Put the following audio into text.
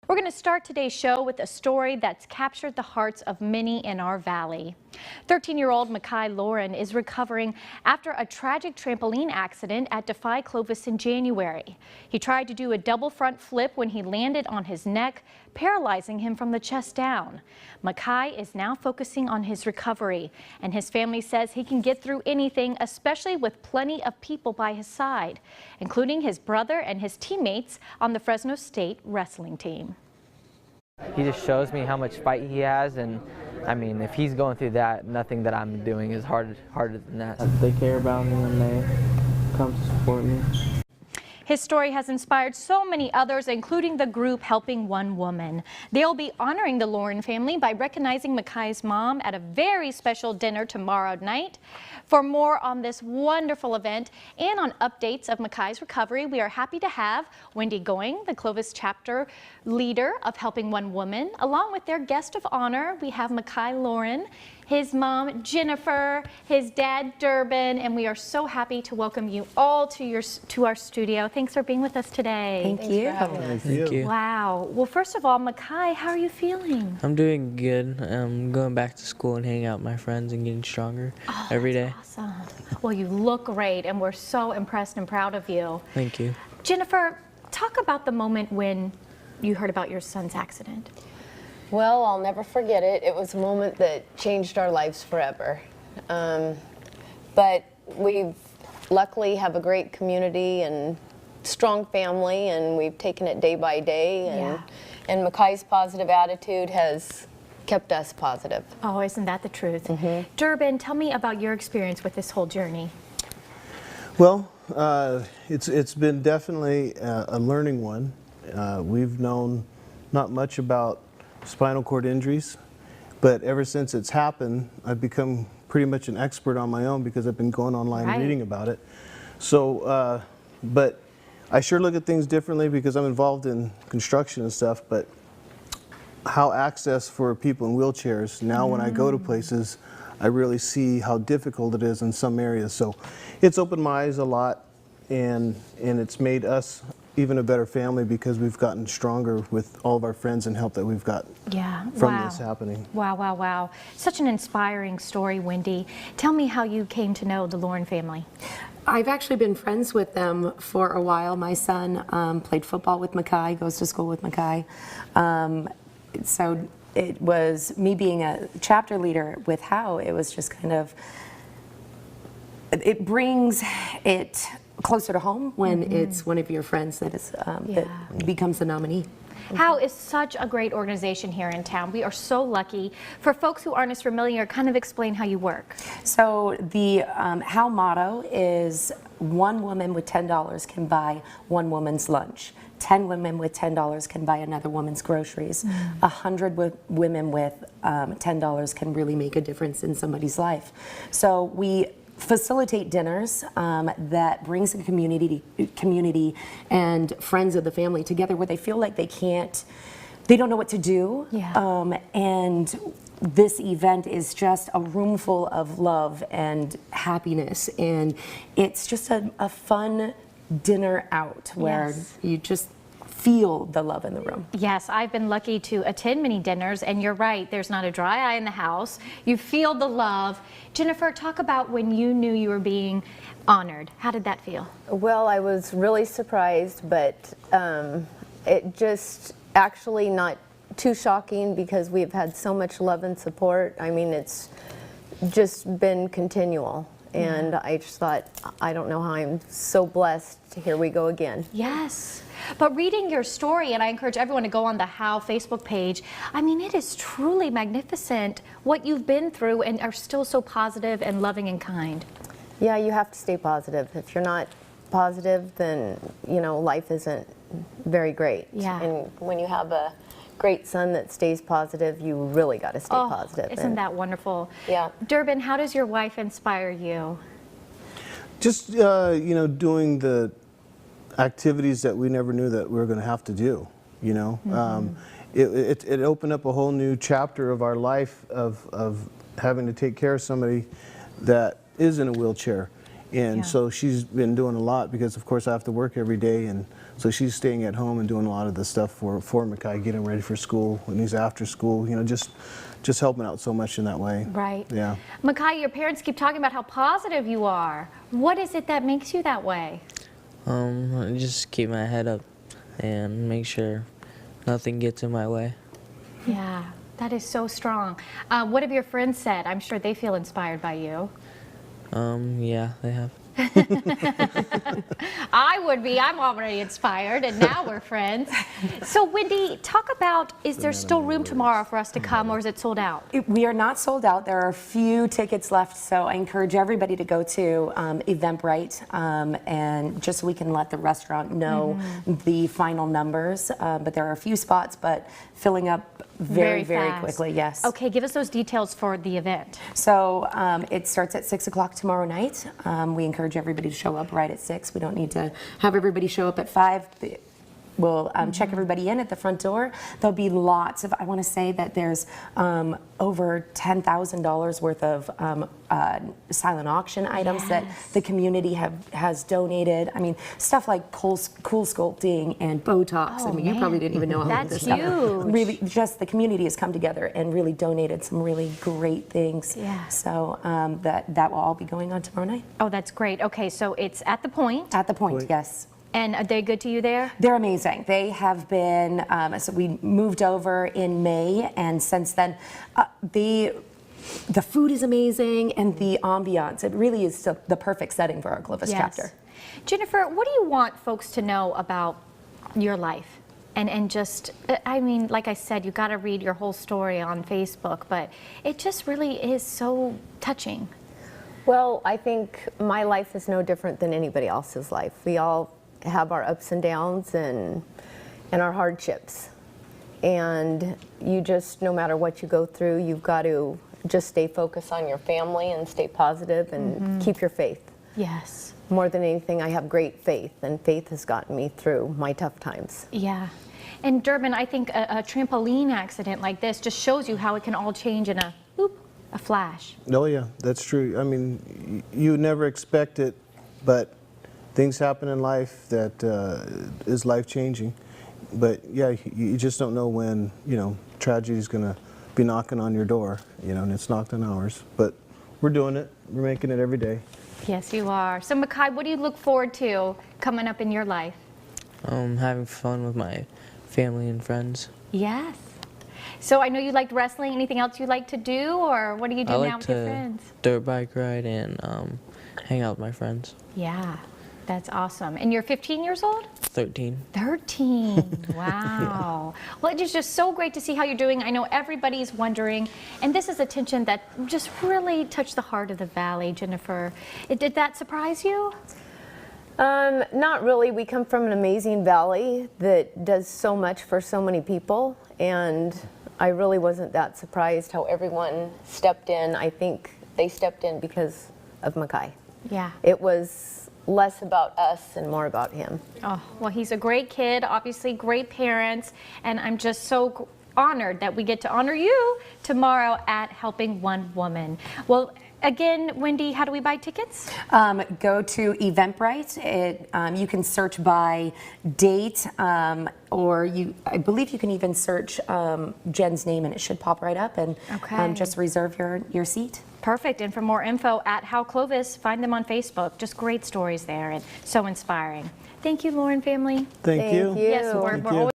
We're going to start today's show with a story that's captured the hearts of many in our valley. 13-year-old Makai Lauren is recovering after a tragic trampoline accident at Defy Clovis in January. He tried to do a double front flip when he landed on his neck, paralyzing him from the chest down. Makai is now focusing on his recovery, and his family says he can get through anything, especially with plenty of people by his side, including his brother and his teammates on the Fresno State wrestling team. He just shows me how much fight he has, and I mean, if he's going through that, nothing that I'm doing is harder than that. They care about me and they come to support me. His story has inspired so many others, including the group Helping One Woman. They'll be honoring the Lauren family by recognizing Makai's mom at a very special dinner tomorrow night. For more on this wonderful event and on updates of Makai's recovery, we are happy to have Wendy Going, the Clovis chapter leader of Helping One Woman. Along with their guest of honor, we have Makai Lauren, his mom Jennifer, his dad Durbin, and we are so happy to welcome you all to our studio. Thanks for being with us today. Thank you. Thank you. Wow. Well, first of all, Makai, how are you feeling? I'm doing good. I'm going back to school and hanging out with my friends and getting stronger every day. Awesome. Well, you look great, and we're so impressed and proud of you. Thank you. Jennifer, talk about the moment when you heard about your son's accident. Well, I'll never forget it. It was a moment that changed our lives forever. But we luckily have a great community and strong family, and we've taken it day by day. And Makai's positive attitude has kept us positive. Oh, isn't that the truth? Durbin, tell me about your experience with this whole journey. Well, it's been definitely a learning one. We've known not much about spinal cord injuries, but ever since it's happened, I've become pretty much an expert on my own because I've been going online reading about it. So, but I sure look at things differently because I'm involved in construction and stuff, but how access for people in wheelchairs, now when I go to places, I really see how difficult it is in some areas. So it's opened my eyes a lot, and it's made us even a better family because we've gotten stronger with all of our friends and help that we've got from this happening. Wow, wow, wow. Such an inspiring story, Wendy. Tell me how you came to know the Lauren family. I've actually been friends with them for a while. My son played football with Makai, goes to school with Makai. So it was me being a chapter leader with How, it was just kind of, it brings it closer to home when it's one of your friends that is that becomes the nominee. How is such a great organization here in town. We are so lucky. For folks who aren't as familiar, kind of explain how you work. So the How motto is one woman with $10 can buy one woman's lunch. 10 women with $10 can buy another woman's groceries. 100 women with $10 can really make a difference in somebody's life. So we facilitate dinners that brings the community and friends of the family together where they feel like they don't know what to do. And this event is just a room full of love and happiness, and it's just a fun dinner out where you just feel the love in the room. Yes, I've been lucky to attend many dinners, and you're right, there's not a dry eye in the house. You feel the love. Jennifer, talk about when you knew you were being honored. How did that feel? Well, I was really surprised, but it just actually not too shocking because we've had so much love and support. I mean, it's just been continual. And I just thought, I don't know how I'm so blessed. Here we go again. Yes. But reading your story, and I encourage everyone to go on the How Facebook page, I mean, it is truly magnificent what you've been through and are still so positive and loving and kind. Yeah, you have to stay positive. If you're not positive, then, you know, life isn't very great. And when you have a great son that stays positive, you really got to stay positive. Isn't that wonderful? Yeah. Durbin, how does your wife inspire you? Just, you know, doing the activities that we never knew that we were going to have to do, you know. It opened up a whole new chapter of our life of having to take care of somebody that is in a wheelchair. And Yeah. so she's been doing a lot because, of course, I have to work every day, and so she's staying at home and doing a lot of the stuff for Mackay, getting ready for school when he's after school. You know, just helping out so much in that way. Right. Yeah. Mackay, your parents keep talking about how positive you are. What is it that makes you that way? I just keep my head up and make sure nothing gets in my way. Yeah, that is so strong. What have your friends said? I'm sure they feel inspired by you. Yeah, they have. I would be. I'm already inspired, and now we're friends. So, Wendy, talk about, is there still room tomorrow for us to come, or is it sold out? We are not sold out. There are a few tickets left, so I encourage everybody to go to Eventbrite, and just so we can let the restaurant know the final numbers. But there are a few spots, but filling up very fast. quickly. Yes. Okay, give us those details for the event. So it starts at 6 o'clock tomorrow night. We encourage everybody to show up right at 6. We don't need to have everybody show up at 5. We'll check everybody in at the front door. There'll be lots of, I want to say that there's over $10,000 worth of silent auction items that the community has donated. I mean, stuff like cool sculpting and Botox. Oh, I mean, you probably didn't even know all of That's this stuff. huge. Really, just the community has come together and really donated some really great things. Yeah. So that will all be going on tomorrow night. Oh, that's great. Okay, so it's at the Point. At the Point, yes. And are they good to you there? They're amazing. They have been, so we moved over in May, and since then, the food is amazing, and the ambiance, it really is the perfect setting for our Clovis chapter. Jennifer, what do you want folks to know about your life? And just, I mean, like I said, you got to read your whole story on Facebook, but it just really is so touching. Well, I think my life is no different than anybody else's life. We all have our ups and downs and our hardships. And you just, no matter what you go through, you've got to just stay focused on your family and stay positive and keep your faith. Yes. More than anything, I have great faith, and faith has gotten me through my tough times. Yeah. And Durbin, I think a trampoline accident like this just shows you how it can all change in a flash. Oh yeah, that's true. I mean, you never expect it, but things happen in life that is life-changing. But yeah, you just don't know when, tragedy is going to be knocking on your door, and it's knocked on ours. But we're doing it. We're making it every day. Yes, you are. So, Mackay, what do you look forward to coming up in your life? Having fun with my family and friends. Yes. So I know you liked wrestling. Anything else you like to do, or what do you do I now like with your to friends? dirt bike ride and hang out with my friends. Yeah, that's awesome. And you're 15 years old? 13. 13. Wow. Well, it is just so great to see how you're doing. I know everybody's wondering, and this is attention that just really touched the heart of the Valley, Jennifer. Did that surprise you? Not really. We come from an amazing valley that does so much for so many people, and I really wasn't that surprised how everyone stepped in. I think they stepped in because of Mackay. Yeah. It was less about us and more about him. Oh, well, he's a great kid, obviously great parents, and I'm just so honored that we get to honor you tomorrow at Helping One Woman. Well, again, Wendy, how do we buy tickets? Go to Eventbrite. You can search by date, or I believe you can even search Jen's name, and it should pop right up, and just reserve your seat. Perfect. And for more info at How Clovis, find them on Facebook. Just great stories there and so inspiring. Thank you, Lauren family. Thank you. Yes, we're always